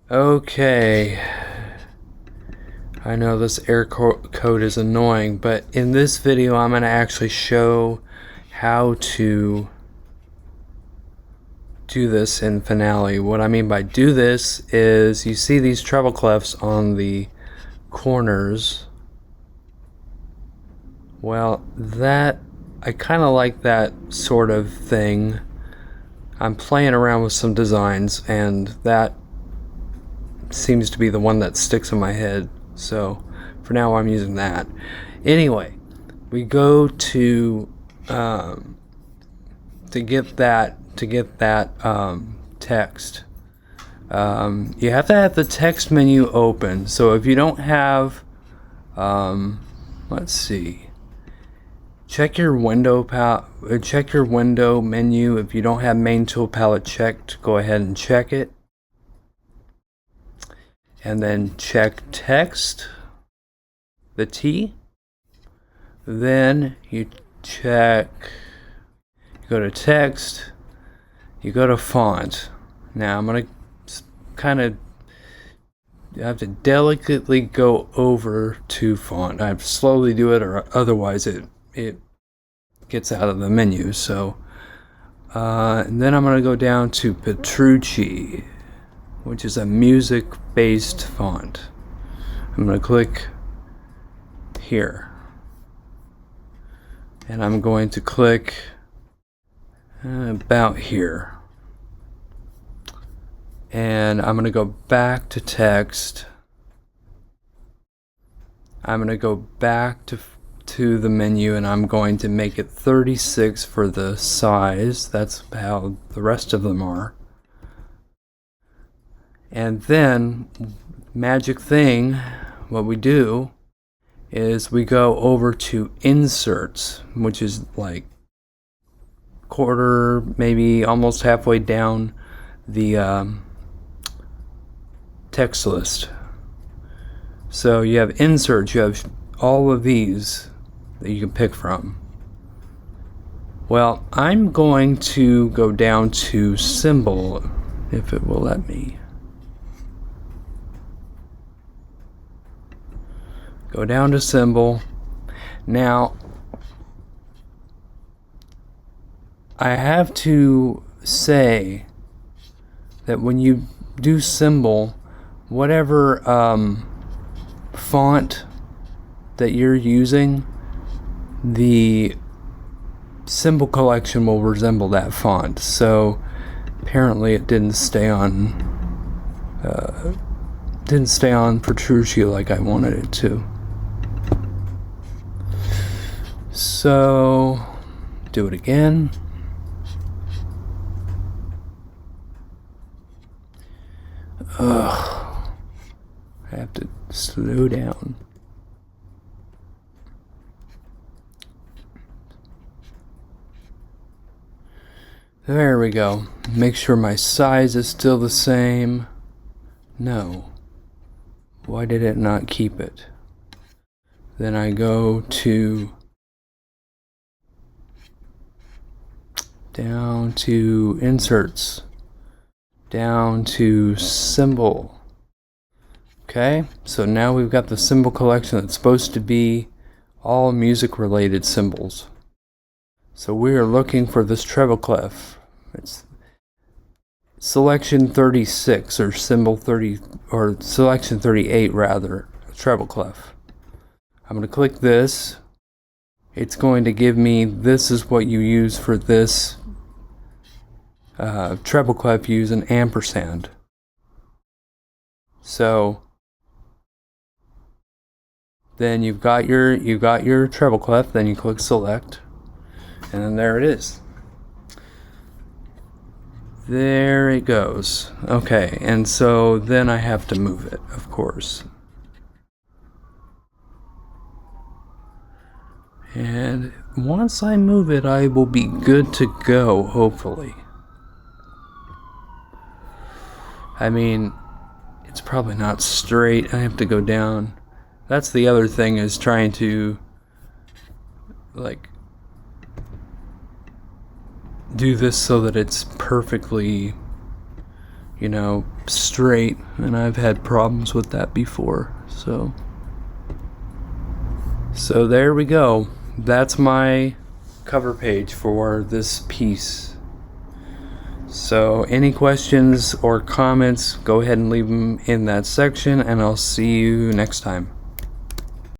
Okay, I know this code is annoying, but in this video I'm going to actually show how to do this in Finale. What I mean by do this is you see these treble clefs on the corners. Well, I kind of like that sort of thing. I'm playing around with some designs, and that seems to be the one that sticks in my head. So for now, I'm using that. Anyway, we go to get that text. You have to have the text menu open. So if you don't have, let's see. Check your window menu. If you don't have main tool palette checked, go ahead and check it. And then check text, the T. Then you go to text, you go to font. Now I'm going to you have to delicately go over to font. I have to slowly do it, or otherwise it gets out of the menu. So and then I'm going to go down to Petrucci, which is a music-based font. I'm going to click here, and I'm going to click about here, and I'm going to go back to text. I'm going to go back to the menu, and I'm going to make it 36 for the size. That's how the rest of them are. And then, magic thing, what we do is we go over to inserts, which is like quarter, maybe almost halfway down the text list. So you have inserts, you have all of these that you can pick from. Well, I'm going to go down to symbol, if it will let me. Go down to symbol. Now, I have to say that when you do symbol, whatever font that you're using, the symbol collection will resemble that font. So apparently it didn't stay on Petrucci like I wanted it to. So do it again. I have to slow down. There we go. Make sure my size is still the same. No. Why did it not keep it? Then I go to down to inserts, down to symbol. Okay, so now we've got the symbol collection that's supposed to be all music related symbols. So we are looking for this treble clef. It's selection 36, or symbol 30, or selection 38 rather, treble clef. I'm going to click this. It's going to give me, this is what you use for this treble clef, use an ampersand. So then you've got your treble clef, then you click select, and then there it is. There it goes. Okay, and so then I have to move it, of course. And once I move it, I will be good to go, hopefully. I mean, it's probably not straight. I have to go down. That's the other thing, is trying to, like, do this so that it's perfectly, straight, and I've had problems with that before. So there we go. That's my cover page for this piece. So any questions or comments, go ahead and leave them in that section, and I'll see you next time.